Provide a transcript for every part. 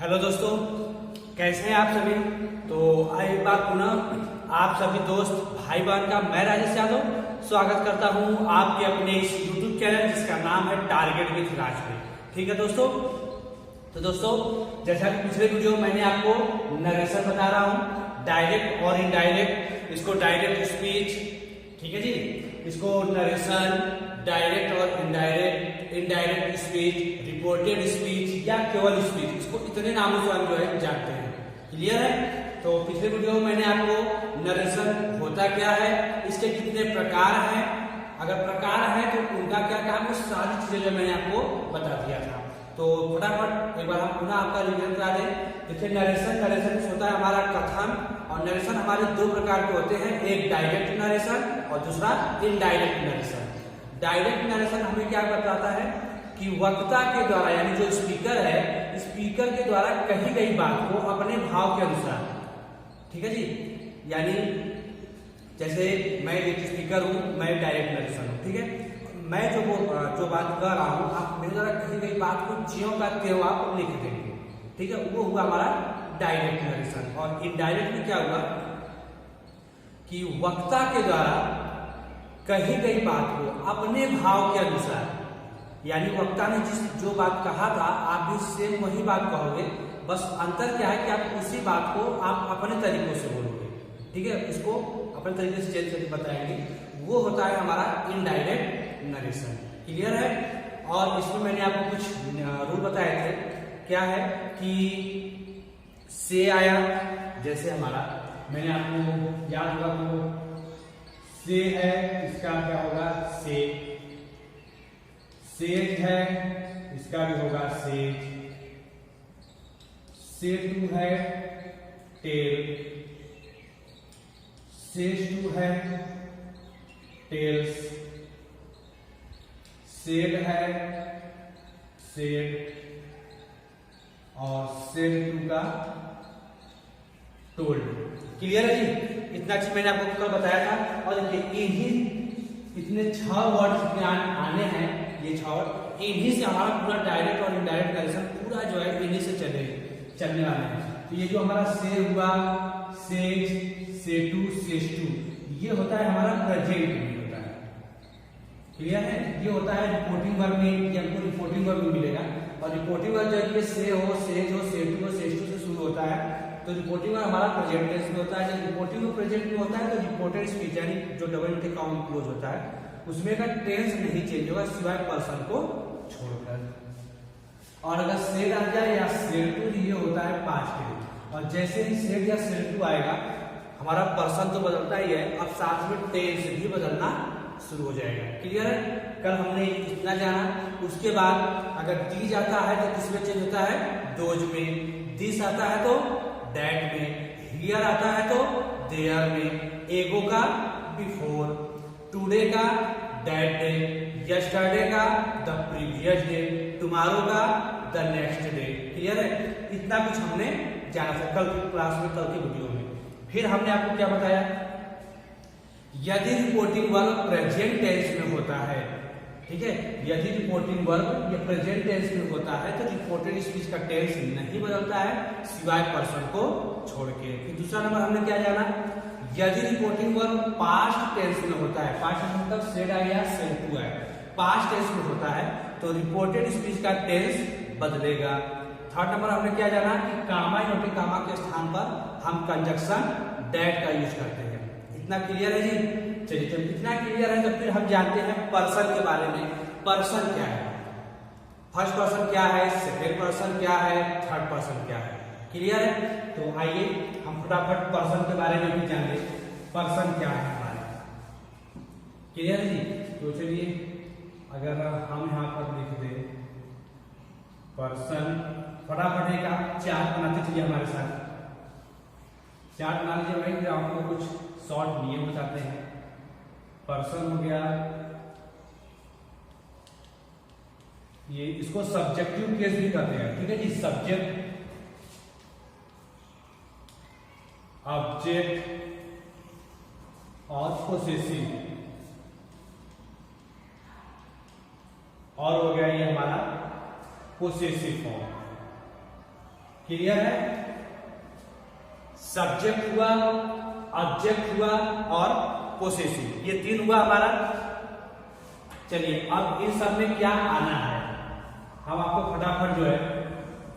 Hello दोस्तों, कैसे हैं आप सभी। तो एक बार पुनः आप सभी दोस्त भाई बहन का मैं राजेश यादव स्वागत करता हूं आपके अपने इस यूट्यूब चैनल जिसका नाम है टारगेट विद राज में। ठीक है दोस्तों, तो दोस्तों जैसा कि पिछले वीडियो मैंने आपको नरेशन बता रहा हूं, डायरेक्ट और इनडायरेक्ट। इसको डायरेक्ट स्पीच, ठीक है जी, इसको नरेशन, डायरेक्ट और इनडायरेक्ट स्पीच, रिपोर्टेड स्पीच या केवल स्पीच, इसको इतने नामों से हम जो है जानते हैं। क्लियर है। तो पिछले वीडियो में मैंने आपको नरेशन होता क्या है, इसके कितने प्रकार हैं, अगर प्रकार है तो उनका क्या काम है, सारी चीजें जो मैंने आपको बता दिया था। तो फटाफट एक बार हम पुनः आपका रिवीजन करा दें। देखिए नरेशन होता है हमारा कथन, और नरेशन हमारे दो प्रकार के होते हैं, एक डायरेक्ट नरेशन और दूसरा इनडायरेक्ट नरेशन। डायरेक्ट नरेशन हमें क्या बताता है कि वक्ता के द्वारा यानी जो स्पीकर है, स्पीकर के द्वारा कही गई बात को अपने भाव के अनुसार, ठीक है जी, यानी जैसे मैं एक स्पीकर हूं, मैं डायरेक्ट नरेशन हूं, ठीक है, मैं जो बात कर रहा हूं, आप मेरे द्वारा कही गई बात को ज्यों का त्यों आप लिख देंगे, ठीक है, वो हुआ हमारा डायरेक्ट नरेशन। और इनडायरेक्ट में क्या हुआ कि वक्ता के द्वारा कही गई बात को अपने भाव के अनुसार, यानी वक्ता ने जो बात कहा था आप भी सेम वही बात कहोगे, बस अंतर क्या है कि आप उसी बात को आप अपने तरीकों से बोलोगे, ठीक है, उसको अपने तरीके से चेंज करके बताएंगे। वो होता है हमारा इनडायरेक्ट नरेशन। क्लियर है। और इसमें मैंने आपको कुछ रूल बताए थे, क्या है कि से आया, जैसे हमारा मैंने आपको याद होगा तो से है, इसका क्या होगा से, सेज है, इसका भी होगा सेज, सेतु है टेल, सेज टू है टेल्स, सेड है सेड, और सेड टू का टोल्ड। क्लियर है जी। इतना चीज मैंने आपको कल बताया था। और देखिए इतने 6 वर्ड जितने आने हैं, ये 6 वर्ड, इन्हीं से हमारा पूरा डायरेक्ट और इनडायरेक्ट नरेशन पूरा जो है इन्हीं से चलने वाले हैं। तो ये जो हमारा से हुआ, सेज, सेटू, सेस्टू, ये होता है हमारा प्रेजेंट में होता है। क्लियर है। ये होता है रिपोर्टिंग वर्ब में, ये हमको रिपोर्टिंग वर्ब में मिलेगा। और रिपोर्टिंग वर्ब जो है से हो, सेज हो, सेटू हो, सेस्टू से शुरू होता है, तो रिपोर्टिंग वर्ब हमारा प्रेजेंट टेंस में होता है। जब रिपोर्टिंग वर्ब प्रेजेंट में होता है तो रिपोर्टेड स्पीच यानी जो डबल टी काउंट क्लोज होता है उसमें का टेंस नहीं चेंज होगा सिवाय पर्सन को छोड़कर। और अगर सेड आ जाए या सेड टू, ये होता है पास्ट टेंस। और जैसे ही सेड या सेड टू आएगा हमारा पर्सन तो बदलता ही है, अब साथ में टेंस भी बदलना शुरू हो जाएगा। क्लियर है। कल हमने इतना जाना। उसके बाद अगर डी जाता है तो किसमें चेंज होता है, डोज में, दिस आता है तो दैट में, हियर आता है तो देयर में, एगो का बिफोर, टुडे का दैट डे, यस्टरडे का द प्रीवियस डे, टुमारो का द नेक्स्ट डे। क्लियर है। इतना कुछ हमने जाना था कल की क्लास में, कल की वीडियो में। फिर हमने आपको क्या बताया, यदि रिपोर्टिंग वर्ब प्रेजेंट टेंस में होता है, ठीक है, यदि रिपोर्टिंग वर्ब ये प्रेजेंट टेंस में होता है तो रिपोर्टेड स्पीच का टेंस नहीं बदलता है सिवाय पर्सन को छोड़ के। फिर दूसरा नंबर हमने क्या जाना, यदि रिपोर्टिंग वर्ब पास्ट टेंस में होता है, पास्ट मतलब सेड आ गया, सेड टू है, पास्ट टेंस में होता है तो रिपोर्टेड स्पीच का टेंस बदलेगा। थर्ड नंबर हमने क्या जाना कि कामा इनवर्टेड कामा के स्थान पर हम कंजक्शन दैट का यूज करते हैं। इतना क्लियर है जी। चलिए जब इतना क्लियर है तो फिर हम जानते हैं पर्सन के बारे में। पर्सन क्या है, फर्स्ट पर्सन क्या है, सेकंड पर्सन क्या है, थर्ड पर्सन क्या है। क्लियर है। तो आइए हम फटाफट पर्सन के बारे में भी जान लें, पर्सन क्या है हमारा। क्लियर है जी। तो चलिए अगर हम यहाँ पर लिख दें पर्सन, फटाफट एक आप चार्ट बनाते चलिए हमारे साथ। चार्ट बना लीजिए भाई, फिर आपको कुछ शॉर्ट नियम बताते हैं। पर्सन हो गया, ये इसको सब्जेक्टिव केस भी कहते हैं, ठीक है जी। सब्जेक्ट, ऑब्जेक्ट और पोसेसिव, और हो गया ये हमारा पोसेसिव फॉर्म। क्लियर है? सब्जेक्ट हुआ, ऑब्जेक्ट हुआ और पोसेसिव, ये तीन हुआ हमारा। चलिए अब इन सब में क्या आना है हम आपको फटाफट जो है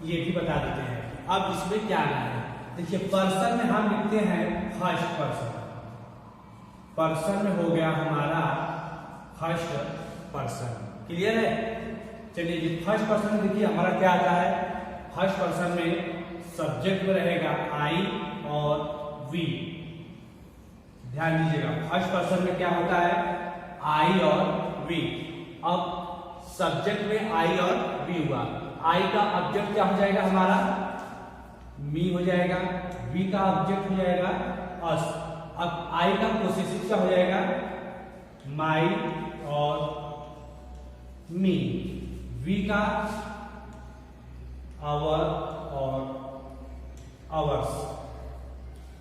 ये भी बता देते हैं। अब इसमें क्या आना है, देखिए पर्सन में हम लिखते हैं फर्स्ट पर्सन, पर्सन में हो गया हमारा फर्स्ट पर्सन। क्लियर है? चलिए जी फर्स्ट पर्सन में देखिए हमारा क्या आता है, फर्स्ट पर्सन में सब्जेक्ट में रहेगा आई और वी। ध्यान दीजिएगा फर्स्ट पर्सन में क्या होता है, आई और वी। अब सब्जेक्ट में आई और वी हुआ, आई का ऑब्जेक्ट क्या हो जाएगा हमारा, मी हो जाएगा, वी का ऑब्जेक्ट हो जाएगा अस। अब आई का पोसेसिव क्या हो जाएगा, माई और मी, वी का आवर और आवर्स।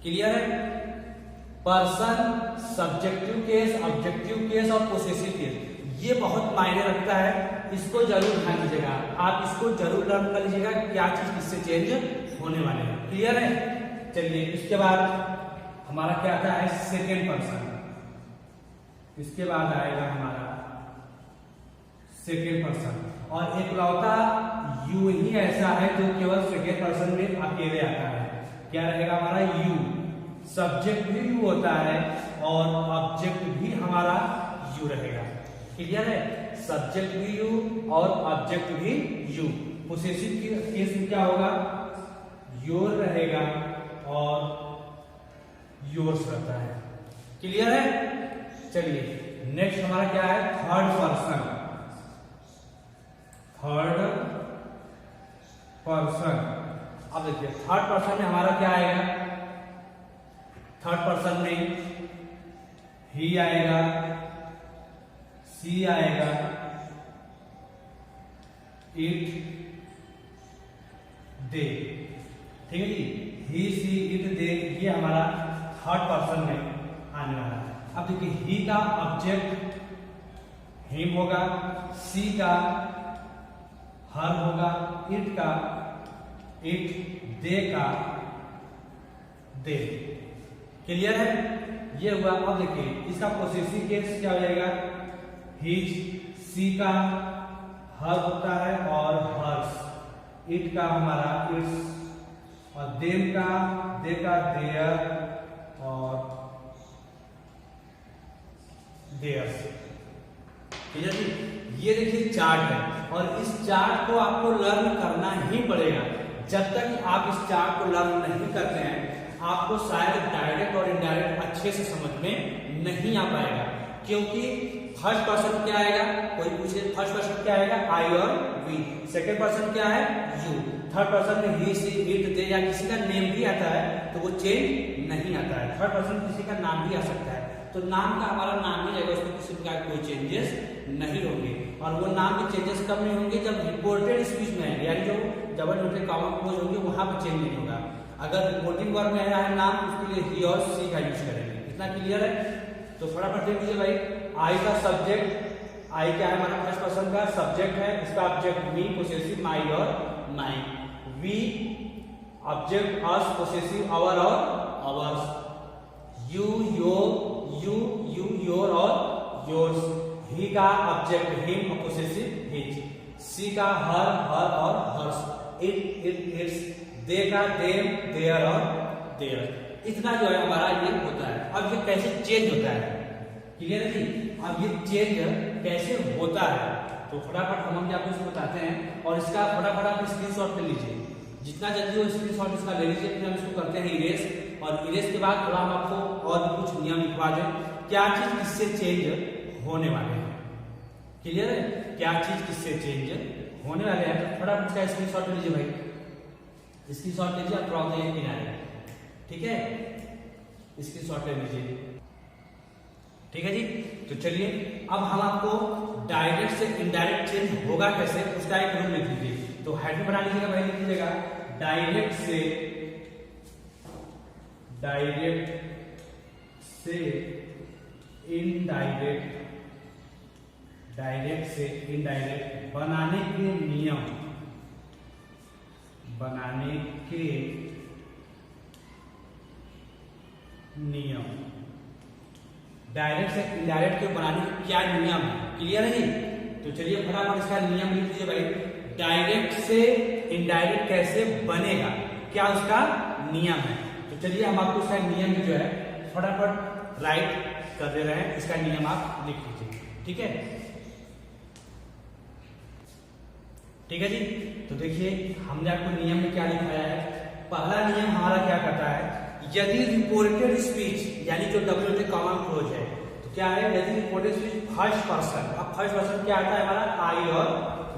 क्लियर है? Person, subjective case, objective case और पोसेसिव केस, ये बहुत मायने रखता है, इसको जरूर ध्यान दीजिएगा, आप इसको जरूर लर्न कर लीजिएगा क्या चीज किससे चेंज होने वाले हैं। क्लियर है? चलिए इसके बाद हमारा क्या आता है, सेकेंड पर्सन। इसके बाद आएगा हमारा सेकेंड पर्सन, और एक लौता यू ही ऐसा है जो केवल सेकेंड पर्सन में अकेले आता है। क्या रहेगा हमारा, यू। सब्जेक्ट भी यू होता है और ऑब्जेक्ट भी हमारा यू रहेगा। क्लियर है? सब्जेक्ट भी यू और ऑब्जेक्ट भी यू। पोसेसिव केस में क्या होगा, योर रहेगा और योर्स रहता है। क्लियर है? चलिए नेक्स्ट हमारा क्या है, थर्ड पर्सन। थर्ड पर्सन, अब देखिए थर्ड पर्सन में हमारा क्या आएगा, थर्ड पर्सन में ही आएगा, सी आएगा, इट, दे। ठीक है जी, ही, सी, इट, दे, ये हमारा थर्ड पर्सन में आने वाला है। अब देखिए ही का ऑब्जेक्ट हिम होगा, सी का हर होगा, इट का इट, दे का दे। क्लियर है? ये हुआ। अब देखिए इसका पोसेसिव केस क्या हो जाएगा, हिज, सी का हर होता है और हर्स, इट का हमारा इट्स, और देम का दे का देयर और देयर्स। ठीक है जी, ये देखिए चार्ट है और इस चार्ट को आपको लर्न करना ही पड़ेगा। जब तक आप इस चार्ट को लर्न नहीं करते हैं आपको शायद डायरेक्ट और इनडायरेक्ट अच्छे से समझ में नहीं आ पाएगा, क्योंकि फर्स्ट पर्सन क्या आएगा, कोई पूछे फर्स्ट पर्सन क्या आएगा, आई और वी। सेकंड पर्सन क्या है, यू। थर्ड पर्सन में ही, सी, इट, दे या किसी का नेम भी आता है तो वो चेंज नहीं आता है। थर्ड पर्सन किसी का नाम भी आ सकता है तो नाम का हमारा नाम ही रहेगा, उसमें किसी प्रकार कोई चेंजेस नहीं होंगे। और वो नाम के चेंजेस कब नहीं होंगे, जब रिपोर्टेड स्पीच में आएंगे, यानी जो डबल नोटेड कॉमा क्लोज होंगे वहां पर चेंज नहीं होगा। अगर रिपोर्टिंग वर्ड में आया है नाम, उसके लिए ही और सी का यूज करेंगे। इतना क्लियर है? तो फटाफट देख लीजिए भाई, आई का सब्जेक्ट, आई क्या है हमारा फर्स्ट पर्सन का सब्जेक्ट है, इसका ऑब्जेक्ट मी, पोसेसिव माई और my, we object us, possessive our और आवर्स, यू, योर और योर्स, ही का ऑब्जेक्ट हिम और पोसेसिव हिज, सी का हर और हर्स, इट, इट्स, दे का देम, देयर और देयर। इतना जो है हमारा ये होता है। अब ये कैसे चेंज होता है, क्लियर है जी? अब ये चेंज कैसे होता है तो फटाफट हम आपको इसको बताते हैं, और इसका फटाफट आप स्क्रीनशॉट ले लीजिए, जितना जल्दी हो स्क्रीनशॉट इसका ले लीजिए। फिर हम इसको करते हैं इरेज, और इरेज के बाद थोड़ा हम आपको और भी कुछ नियम लिखवा दें क्या चीज किससे चेंज होने वाले हैं। क्लियर है? क्या चीज किससे चेंज होने वाले हैं, तो फटाफट इसका स्क्रीनशॉट ले लीजिए भाई, स्क्रीनशॉट लीजिए आप थोड़ा ये किनारे, ठीक है, स्क्रीनशॉट ले लीजिए। ठीक है जी, तो चलिए अब हम आपको डायरेक्ट से इनडायरेक्ट चेंज होगा कैसे उसका एक रूल लिख लीजिए। तो हेड बना लीजिएगा भाई, लिख लीजिएगा डायरेक्ट से इनडायरेक्ट, डायरेक्ट से इनडायरेक्ट बनाने के नियम, बनाने के नियम, डायरेक्ट से इनडायरेक्ट के बनाने के क्या नियम है, क्लियर है जी। तो चलिए फटाफट इसका नियम लिख लीजिए भाई, डायरेक्ट से इनडायरेक्ट कैसे बनेगा, क्या उसका नियम है। तो चलिए हम आपको इसका नियम जो है फटाफट राइट कर दे रहे हैं, इसका नियम आप लिख लीजिए, ठीक है। ठीक है जी। तो देखिए हमने आपको नियम में क्या लिखाया है। पहला नियम हमारा क्या कहता है, यदि रिपोर्टेड स्पीच यानी जो WH कॉमन क्लोज है, तो क्या है, यदि रिपोर्टेड स्पीच फर्स्ट पर्सन, अब फर्स्ट पर्सन क्या आता है हमारा आई और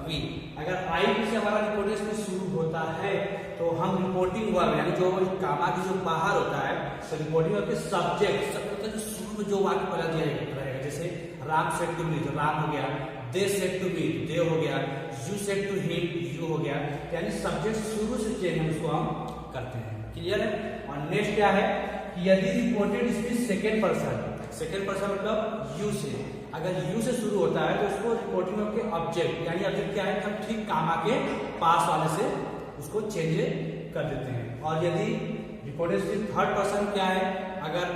वी, अगर आई से हमारा रिपोर्टेड स्पीच शुरू होता है तो हम रिपोर्टिंग वर्ब यानी जो कामा की जो बाहर होता है, तो रिपोर्टिंग वर्ब के सब्जेक्ट जो शुरू में जो वाक्य पहला दिया रहेगा, जैसे राम सेड टू मी, तो राम हो गया, they said to me, they हो गया, you said to him, you हो गया, यानी सब्जेक्ट शुरू से चेंज है उसको हम करते हैं, क्लियर है। और नेक्स्ट क्या है कि यदि रिपोर्टेड स्पीच सेकेंड पर्सन मतलब यू से, अगर यू से शुरू होता है तो उसको रिपोर्टिंग वर्ब के ऑब्जेक्ट यानी ऑब्जेक्ट क्या है, हम ठीक कामा के पास वाले से उसको चेंज कर देते हैं। और यदि रिपोर्टेड स्पीच थर्ड पर्सन क्या है, अगर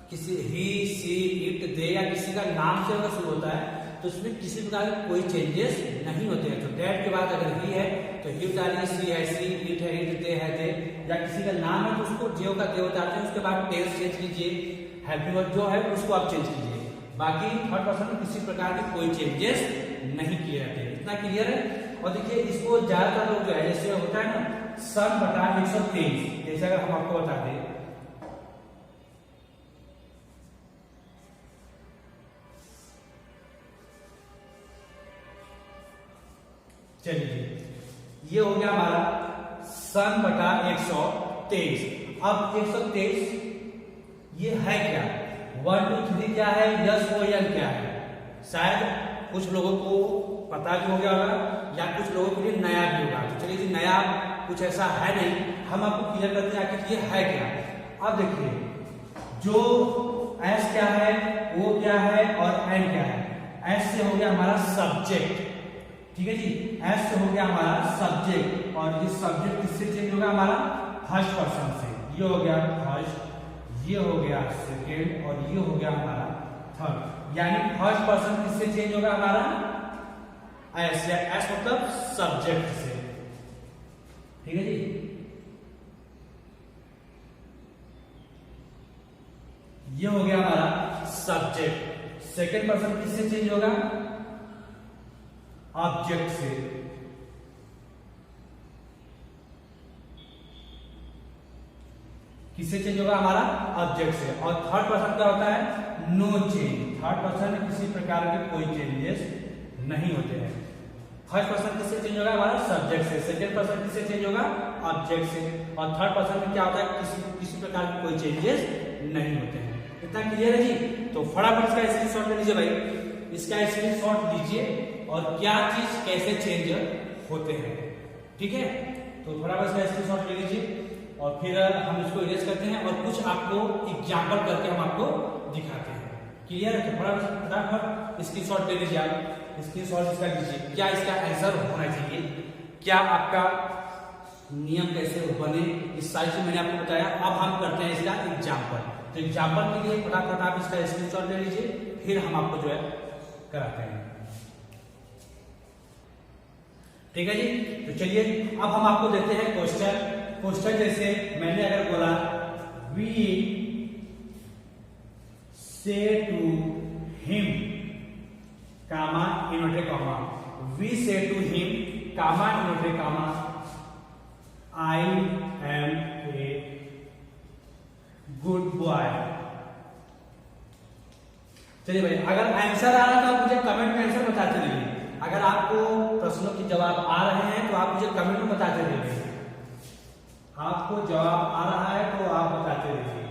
किसी ही, सी, इट, दे या किसी का नाम से अगर शुरू होता है तो उसमें किसी प्रकार के कोई चेंजेस नहीं होते हैं। तो डेट के बाद अगर ही है तो ही उतारिए, सी है सी, इट है इट, दे है दे, या किसी का नाम है तो उसको जेव का दे उतारते हैं, उसके बाद टेंस चेंज कीजिए, हेल्पिंग वर्ब जो है उसको आप चेंज कीजिए। बाकी थर्ड पर्सन में किसी प्रकार के कोई चेंजेस नहीं किए जाते, इतना क्लियर है। और देखिए इसको ज्यादातर लोग जो है, जैसे होता है ना सन बटा 123, जैसे अगर हम आपको बता दें, चलिए ये हो गया हमारा सन बटा 123। अब 123 ये है क्या, 1 2 3 क्या है, यस वो एन क्या है, शायद कुछ लोगों को पता भी हो गया होगा या कुछ लोगों के लिए नया भी होगा। तो चलिए नया कुछ ऐसा है नहीं, हम आपको क्लियर करते हैं आखिर ये है क्या। अब देखिए जो एस क्या है, वो क्या है और एन क्या है। एस से हो गया हमारा सब्जेक्ट, ठीक है जी, एस से हो गया हमारा सब्जेक्ट, और ये सब्जेक्ट किससे चेंज होगा हमारा, फर्स्ट पर्सन से। ये हो गया फर्स्ट, ये हो गया सेकेंड और ये हो गया हमारा थर्ड, यानी फर्स्ट पर्सन किससे चेंज होगा हमारा, एस, या एस मतलब सब्जेक्ट से, ठीक है जी। ये हो गया हमारा सब्जेक्ट, सेकेंड पर्सन किससे चेंज होगा, ऑब्जेक्ट से, किससे चेंज होगा हमारा, ऑब्जेक्ट से। और थर्ड पर्सन क्या होता है, नो चेंज, थर्ड पर्सन में किसी प्रकार के कोई चेंजेस नहीं होते हैं। फर्स्ट पर्सन किससे चेंज होगा हमारा, सब्जेक्ट से, सेकेंड पर्सन किससे चेंज होगा, ऑब्जेक्ट से, और थर्ड पर्सन में क्या होता है, किसी प्रकार के कोई चेंजेस नहीं होते हैं। इतना क्लियर है जी। तो फटाफट इसका स्क्रीनशॉट ले लीजिए भाई, इसका स्क्रीनशॉट लीजिए और क्या चीज कैसे चेंज होते हैं, ठीक है। तो फटाफट इसका स्क्रीनशॉट ले लीजिए और फिर हम इसको इरेज करते हैं और कुछ आपको एग्जाम्पल करके हम आपको दिखाते हैं, क्लियर है। तो फटाफट स्क्रीनशॉट ले लीजिए, आप स्क्रीनशॉट इसका लीजिए, क्या इसका आंसर होना चाहिए, क्या आपका नियम कैसे बने, इस सारी चीज मैंने आपको बताया। अब हम करते हैं इसका एग्जाम्पल। तो एग्जाम्पल के लिए फटाफट आप इसका स्क्रीनशॉट ले लीजिए, फिर हम आपको जो है कराते हैं, ठीक है जी। तो चलिए अब हम आपको देते हैं क्वेश्चन जैसे मैंने अगर बोला we say to him comma inverted comma, we say to him comma inverted comma, I am a good boy. चलिए भाई, अगर आंसर आ रहा तो आप मुझे कमेंट में आंसर बताते रहिए। अगर आपको प्रश्नों के जवाब आ रहे हैं तो आप मुझे कमेंट में बताते रहिए, आपको जवाब आ रहा है तो आप बताते रहिए।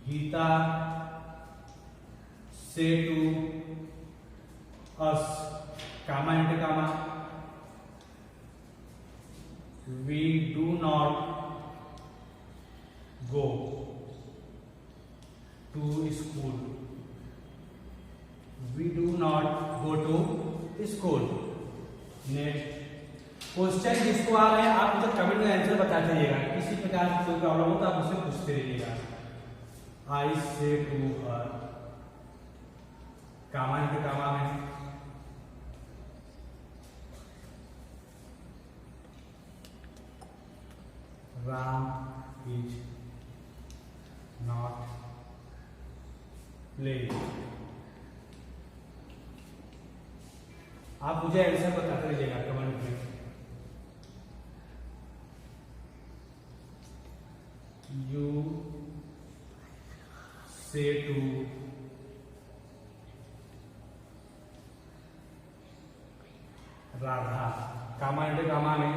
Gita say to us comma into comma, we do not go to school, we do not go to school। next question जिसको आ रहे हैं आप मुझे कमेंट में आंसर बताते रहिएगा, किसी प्रकार की कोई प्रॉब्लम हो तो आप मुझसे पूछते रहिएगा। आई से टू हर, कामा के कामा में राम इज नॉट प्लेइंग। आप मुझे आंसर बताते रहिएगा कमेंट में। You say to Radha, comma into comma में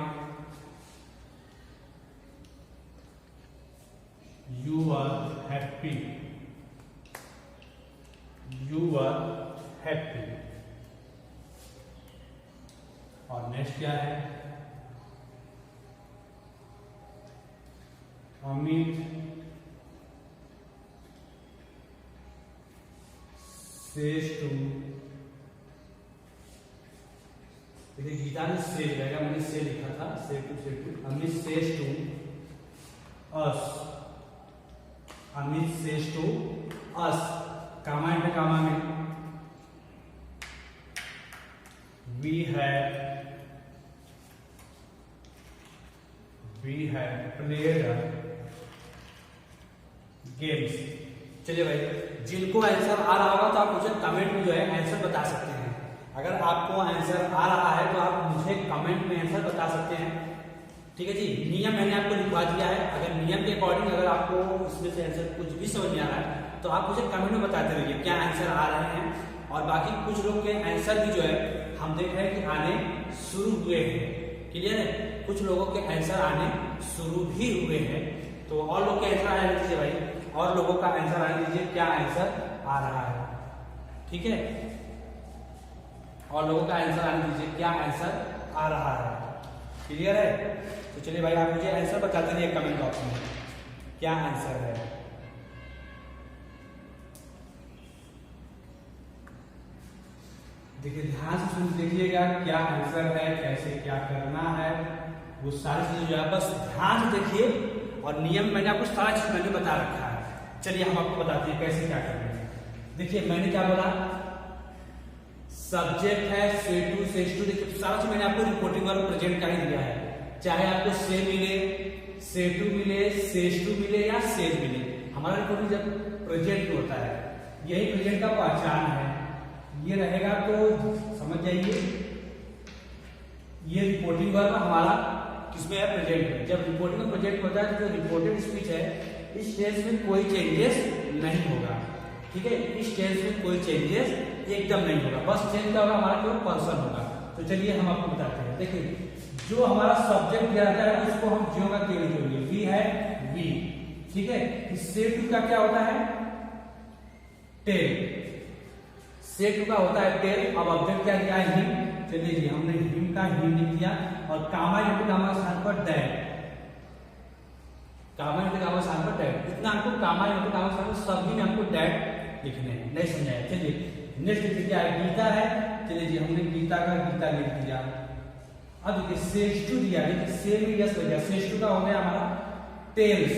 you are happy, you are happy. और नेक्स्ट क्या है, अमित सेज टू, देखिए गीता में से रहेगा, मैंने से लिखा था, say to Amit says to us, Amit says to us, comma into comma में वी हैव प्लेड गेम्स। चलिए भाई, जिनको आंसर आ रहा होगा तो आप मुझे कमेंट में जो है आंसर बता सकते हैं। अगर आपको आंसर आ रहा है तो आप मुझे कमेंट में आंसर बता सकते हैं, ठीक है जी। नियम मैंने आपको लिखवा दिया है, अगर नियम के अकॉर्डिंग अगर आपको इसमें से आंसर कुछ भी समझ नहीं आ रहा है तो आप मुझे कमेंट में बताते रहिए क्या आंसर आ रहे हैं। और बाकी कुछ लोग के आंसर भी जो है हम देख रहे हैं कि आने शुरू हुए हैं, क्लियर है, कुछ लोगों के आंसर आने शुरू भी हुए हैं। तो और लोग के आंसर आने दीजिए भाई, और लोगों का आंसर आने दीजिए क्या आंसर आ रहा है, ठीक है। और लोगों का आंसर आने दीजिए क्या आंसर आ रहा है, क्लियर है। तो चलिए भाई, आप मुझे आंसर बताते रहिए कमेंट बॉक्स में क्या आंसर है। देखिए ध्यान से सुन देखिएगा क्या आंसर है, कैसे क्या करना है, वो सारी चीजें जो है बस ध्यान से देखिए। और नियम मैंने आपको सारा चीज मैंने बता रखा है। चलिए हम आपको बताते हैं कैसे क्या करना है। देखिए मैंने क्या बोला, सब्जेक्ट है से टू सेज टू, देखिए सारा चीज मैंने आपको रिपोर्टिंग वाला प्रेजेंट का ही दिया है, चाहे आपको से मिले, से टू मिले, सेज टू मिले या सेज मिले, हमारा रिपोर्टिंग जब प्रेजेंट होता है, यही प्रेजेंट का पहचान है। ये रहेगा तो समझ जाइए, ये रिपोर्टिंग वर्ब हमारा किसमें है, प्रेजेंट में। जब रिपोर्टिंग में प्रेजेंट होता है तो जो रिपोर्टेड स्पीच है इस टेंस में कोई चेंजेस नहीं होगा, ठीक है। इस टेंस में कोई चेंजेस एकदम नहीं होगा, बस चेंज क्या होगा, हमारा केवल पर्सन होगा। तो चलिए हम आपको बताते हैं। देखिए जो हमारा सब्जेक्ट दिया जाता है उसको हम ज्यों का त्यों लिखेंगे, वी है वी, ठीक है। से टू का क्या होता है, टेल, से टू का होता है टेल। अब ऑब्जेक्ट क्या दिया है, हिम। चलिए जी हमने हिम का हिम लिख दिया, और कामा इंटू कामा स्थान पर डैड, कामा इंटू कामा स्थान पर डैड। इतना हमको कामा इंटू कामा स्थान पर सभी में हमको डैड लिखने हैं, नहीं समझाया। चलिए नेक्स्ट देखिए क्या है, गीता है। चलिए जी हमने गीता का गीता लिख दिया। अब देखिए सेज टू दिया, देखिए से में यस हो गया, सेज टू का हो गया हमारा टेल्स,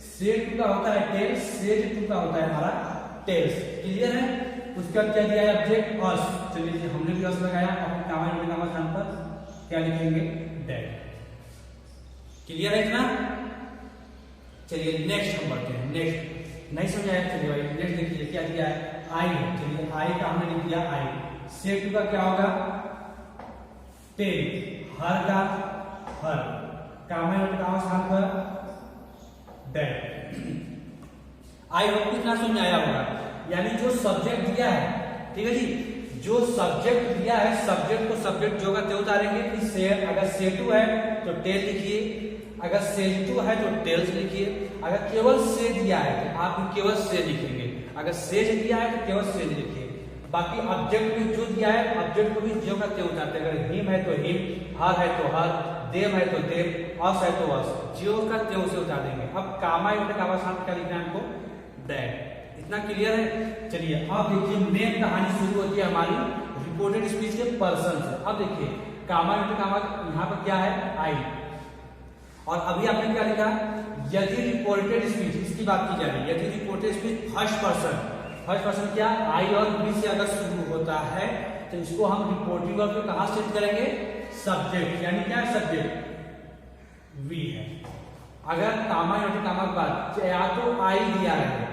से टू का होता है टेल्स, सेज टू का होता है हमारा टेल्स, क्लियर है। उसका क्या दिया है, ऑब्जेक्ट अस। चलिए जी हमने भी अस लगाया, अपने कामा इंटू कामा स्थान पर क्या लिखेंगे, डैड, क्लियर है इतना। चलिए नेक्स्ट हम बढ़ते हैं, नेक्स्ट नहीं समझाया, चलिए भाई नेक्स्ट देखिए क्या दिया है, आई है। चलिए आई का हमने लिख दिया आई, से टू का क्या होगा, टेल, हर का हर, कामा इंटू कामा स्थान पर डैड। आई होप कितना समझ आया होगा। यानी जो सब्जेक्ट दिया है, ठीक है जी, जो सब्जेक्ट दिया है सब्जेक्ट को सब्जेक्ट जो का त्यों उतारेंगे। फिर से अगर से टू है तो टेल लिखिए, अगर सेज टू है तो टेल्स लिखिए। अगर केवल से दिया है तो आप केवल से लिखेंगे, अगर सेज दिया है तो केवल सेज लिखिए। बाकी ऑब्जेक्ट में जो दिया है ऑब्जेक्ट को भी जो का त्यों उतारते हैं। अगर हिम है तो हिम, हर है तो हर, देव है तो देव, अस है तो अस, जो का त्यों से उतार देंगे। अब कामा इंटू कामा स्थान क्या लिखना है हमको, डैड। इतना क्लियर है। चलिए अब देखिए मेन कहानी शुरू होती है हमारी रिपोर्टेड स्पीच के पर्सन से। अब देखिए कामा इंटू कामा यहाँ पर क्या है आई, और अभी आपने क्या लिखा, यदि रिपोर्टेड स्पीच, इसकी बात की जा रही है, यदि रिपोर्टेड स्पीच फर्स्ट पर्सन क्या आई और बी से अगर शुरू होता है तो इसको हम रिपोर्टिंग वर्ब पे कहां सेट करेंगे, सब्जेक्ट, यानी क्या सब्जेक्ट वी है। अगर कामा इंटू कामा के बाद या तो आई दिया रहे,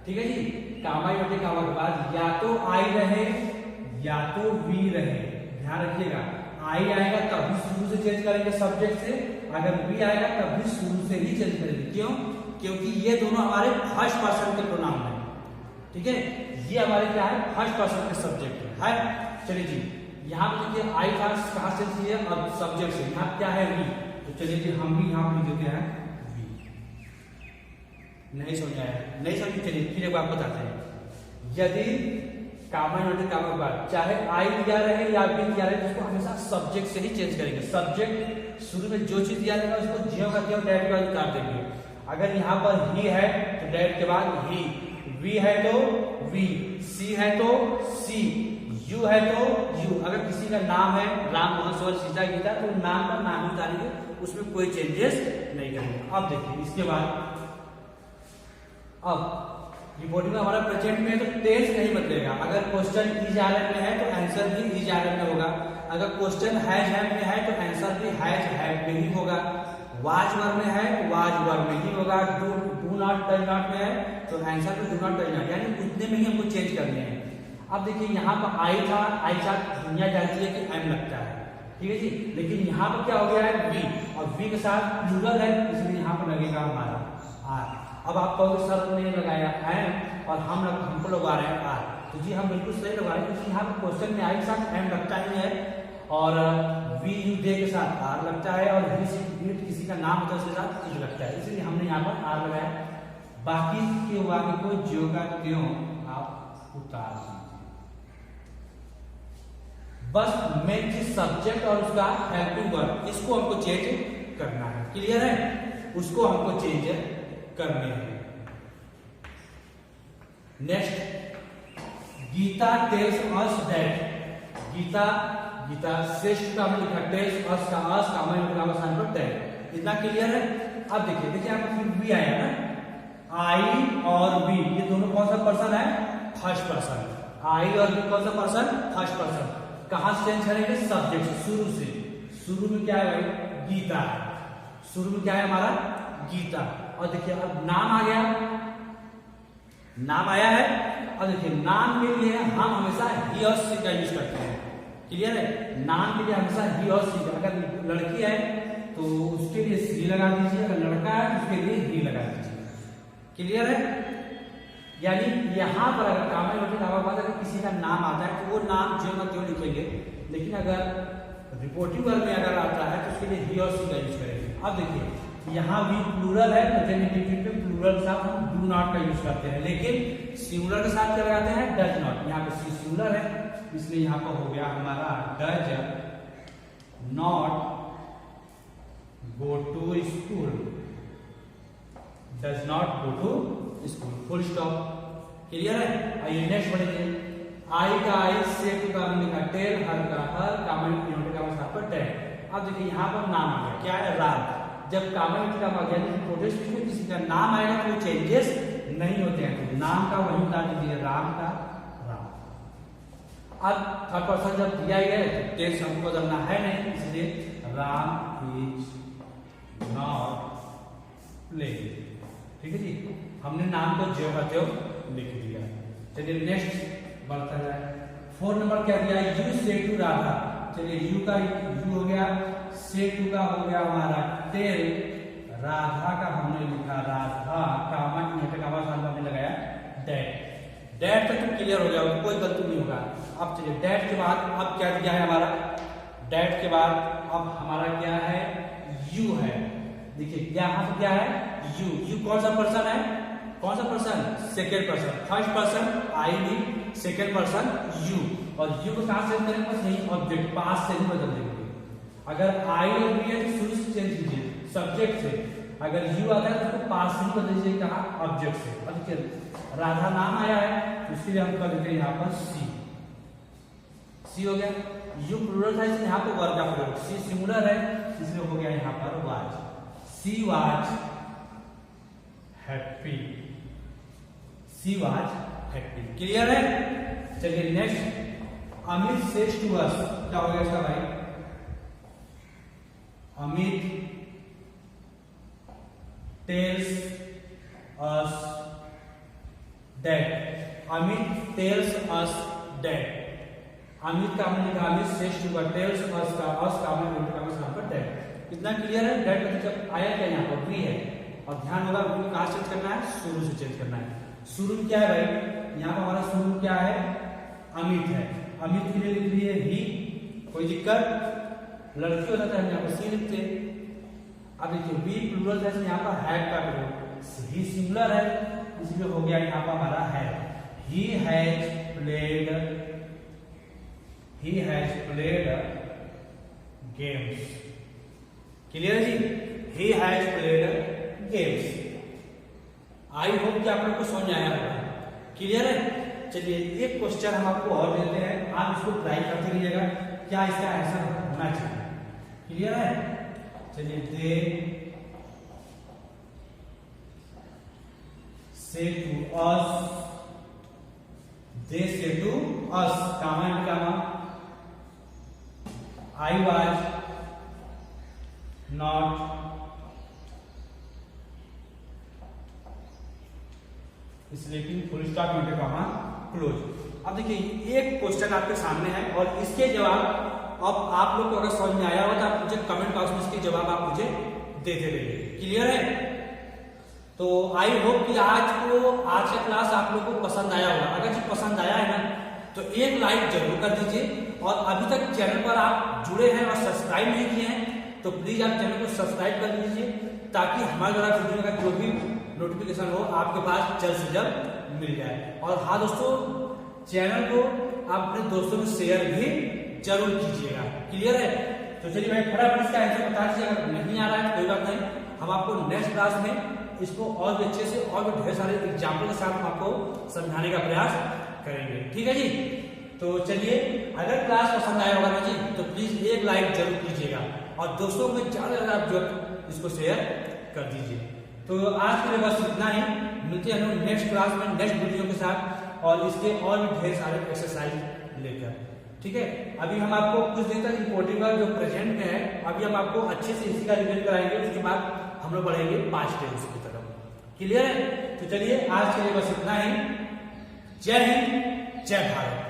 ठीक है जी, कामा इंटू कामा के बाद या तो आई रहे या तो वी रहे, ध्यान रखिएगा, आई आएगा तब भी शुरू से चेंज करेंगे सब्जेक्ट से, अगर वी आएगा तब भी शुरू से ही चेंज करेंगे। क्यों? क्योंकि ये दोनों हमारे फर्स्ट पर्सन के प्रोनाउन है, ठीक है, ये हमारे क्या है फर्स्ट पर्सन के सब्जेक्ट है। चलिए जी, यहाँ पे देखिए आई था कहां से चाहिए, अब सब्जेक्ट से, यहाँ क्या है वी, तो चलिए जी हम भी यहाँ पे लिख देते हैं वी। नहीं समझ आया, नहीं समझ, चलिए फिर एक बात बताते हैं, यदि कामा इंटू कामा के बाद चाहे आई दिया रहे या वी दिया रहे, तो उसको हमेशा सब्जेक्ट से ही चेंज करेंगे। सब्जेक्ट शुरू में जो चीज दिया रहेगा उसको ज्यों का त्यों डायरेक्ट के बाद उतार देंगे। अगर यहाँ पर ही है तो डायरेक्ट के बाद ही, वी है तो वी, सी है तो सी, यू है तो यू। अगर किसी का नाम है राम मोहन सौर सीता गीता, तो नाम का नाम ही उतारेंगे, उसमें कोई चेंजेस नहीं करेंगे। अब देखिए इसके बाद, अब रिपोर्टिंग में हमारा प्रेजेंट में है तो टेंस नहीं बदलेगा। अगर क्वेश्चन इज आर में है तो आंसर भी इज आर में होगा, अगर क्वेश्चन हैज हैव में है तो आंसर भी हैज हैव में ही होगा, वाज वर में है तो वाज वर में ही होगा, डू नॉट डज नॉट में है तो आंसर भी डू नॉट डज नॉट, यानी उतने में ही हमको चेंज करने हैं। अब देखिए यहाँ पर आई था, आई साथ दुनिया जानती है कि एम लगता है, ठीक है जी, लेकिन यहाँ पर क्या हो गया है वी, और वी के साथ प्लूरल है इसलिए यहाँ पर लगेगा हमारा आर। अब आप कहोगे सर ने लगाया एम और हमको लगवा रहे हैं आर, तो जी हम बिल्कुल सही लगा रहे हैं, क्योंकि यहाँ पर क्वेश्चन में आई के साथ एम लगता ही है और वी यू दे के साथ आर लगता है, और किसी का नाम होता है उसके साथ इज लगता है, इसलिए हमने यहाँ पर आर लगाया। बाकी के वाक्य को ज्यों का त्यों आप उतार दीजिए, बस मेन चीज सब्जेक्ट और उसका हेल्पिंग वर्ब, इसको हमको चेंज करना है। क्लियर है? उसको हमको चेंज करने हैं। Next, Gita tells us that, Gita श्रेष्ठ का हमने लिखा, टेल्स अस का अस का स्थान पर दैट, इतना क्लियर है। अब देखिए यहाँ पर फिर वी आया ना, आई और वी ये दोनों कौन सा पर्सन है, फर्स्ट पर्सन, आई और वी कौन सा पर्सन, फर्स्ट पर्सन। कहां से चेंज करेंगे, सब्जेक्ट शुरू से, शुरू में क्या है भाई गीता, शुरू में क्या है हमारा गीता, और देखिए अब नाम आ गया, नाम आया है, और देखिए नाम के लिए हम हमेशा ही और सी का यूज करते हैं। क्लियर है? नाम के लिए हमेशा ही और सी, अगर लड़की है तो उसके लिए सी लगा दीजिए, अगर लड़का है तो उसके लिए ही लगा दीजिए। क्लियर है? यानी यहाँ पर अगर कामा इंटू कामा के बाद अगर किसी का नाम आता है तो वो नाम ज्यों का त्यों लिखेंगे, लेकिन अगर रिपोर्टिंग वर्ब में अगर आता है तो उसके लिए ही और सी का यूज करेंगे। अब देखिए यहाँ भी प्लूरल है, प्रेजेंट पे प्लूरल के साथ हम डू नॉट का यूज करते हैं, लेकिन सिंगुलर के साथ क्या लगाते हैं, डज नॉट। यहाँ पे सिंगुलर है इसलिए यहाँ पर हो गया हमारा does not go to school, does not go to school, full stop. Clear है? आइए नेक्स्ट पढ़ेंगे, आई का आई, से का लिखा टेल, हर का हर, कामा इंटू कामा साथ पर टेल। अब देखिए यहाँ पर नाम आ गया, क्या है राम। जब कामा इंटू कामा आ गया प्रोटेस्ट में किसी का नाम आएगा तो चेंजेस नहीं होते हैं, तो नाम का वही उतार दीजिए, राम का राम। अब थर्ड पर्सन जब दिया गया तो टेंस हमको बदलना है नहीं, इसलिए राम इज नॉट प्लेइंग। ठीक है जी, हमने नाम को ज्यों का त्यों लिख दिया। चलिए नेक्स्ट बढ़ता है, 4 नंबर क्या दिया, यू से टू राधा। चलिए यू का यू हो गया, से टू का हो गया हमारा टेल, राधा का हमने लिखा राधा, कामा कामा साथ हमने लगाया डैट। डैट तक तो क्लियर हो गया, कोई गलती नहीं होगा। अब चलिए डैट के बाद अब क्या दिया है हमारा, डैट के बाद अब हमारा क्या है, यू है। देखिए यहाँ पे क्या है, यू। यू कौन सा पर्सन है, कौन सा person, second person. First person I भी, सेकेंड पर्सन यू, और यू को कहां से करेंगे, बस यही ऑब्जेक्ट पास से ही बदल देंगे। अगर आई और बी है तो शुरू से चेंज कीजिए सब्जेक्ट से, अगर यू आता है तो उसको पास से ही बदल दीजिए, कहा ऑब्जेक्ट से। अब देखिए राधा नाम आया है तो इसलिए हम कर देते हैं यहाँ पर सी, सी हो गया। यू प्लूरल था इसलिए यहाँ पे वर्ब का प्रयोग, सी सिंगुलर है इसलिए हो गया यहाँ पर was. She was happy, she was happy. Clear है? चलिए next, Amit says to us, क्या हो गया इसका भाई? Amit tells us that, Amit tells us that. Amit का हमने लिखा Amit says to us, tells us का हमने यहाँ पर दैट। इतना क्लियर है? दैट मतलब आया क्या यहाँ पर? वी है। और ध्यान होगा वी कहाँ चेंज करना है? शुरू से चेंज करना है। शुरू क्या है भाई? यहाँ पर हमारा शुरू क्या है? अमित है। अमित के लिए लिख लिए ही, कोई दिक्कत? लड़की होता था हम यहाँ पर सी लिखते। अब देखिए वी प्लूरल था यहाँ पर हैड का प्रयोग, ही सिंगुलर है इसलिए हो गया यहाँ पर हमारा है। He has played games. Clear जी? He has played games. I hope कि आप लोग को समझ आया होगा। क्लियर है? चलिए एक क्वेश्चन हम आपको और देते हैं, आप इसको ट्राई करते रहिएगा क्या इसका आंसर होना चाहिए। क्लियर है? चलिए दे say to us, they say to us, comma and comma, I was not sleeping, full stop, इंटर कॉमा, क्लोज। अब देखिए एक क्वेश्चन आपके सामने है और इसके जवाब अब आप लोग को अगर समझ में आया हो तो आप मुझे कमेंट बॉक्स में इसके जवाब आप मुझे देते रहिए। क्लियर है? तो आई होप कि आज का क्लास आप लोग को पसंद आया होगा। अगर जी पसंद आया है ना तो एक लाइक जरूर कर दीजिए, और अभी तक चैनल पर आप जुड़े हैं और सब्सक्राइब नहीं किए हैं तो प्लीज आप चैनल को सब्सक्राइब कर लीजिए, ताकि हमारे द्वारा वीडियो का जो भी नोटिफिकेशन हो आपके पास जल्द से जल्द मिल जाए। और हाँ दोस्तों, चैनल को आप अपने दोस्तों में शेयर भी जरूर कीजिएगा। क्लियर है? तो चलिए भाई फटाफट इसका आंसर बता दीजिए। अगर नहीं आ रहा है कोई बात नहीं, हम आपको नेक्स्ट क्लास में इसको और भी अच्छे से और भी ढेर सारे एग्जाम्पल के साथ हम आपको समझाने का प्रयास करेंगे। ठीक है जी? तो चलिए, अगर क्लास पसंद आया होगा ना जी तो प्लीज एक लाइक जरूर कीजिएगा और दोस्तों में ज्यादा से ज्यादा जो इसको शेयर कर दीजिए। तो आज के लिए बस इतना ही, मिलते हैं हम नेक्स्ट क्लास में नेक्स्ट वीडियो के साथ और इसके और भी ढेर सारे एक्सरसाइज लेकर। ठीक है? अभी हम आपको कुछ देर तक रिपोर्टिंग का जो प्रेजेंट में है अभी हम आपको अच्छे से इसी का रिवीजन कराएंगे, उसके बाद हम लोग बढ़ेंगे 5 टेंस की तरफ। क्लियर है? तो चलिए आज के लिए बस इतना ही। जय हिंद, जय भारत।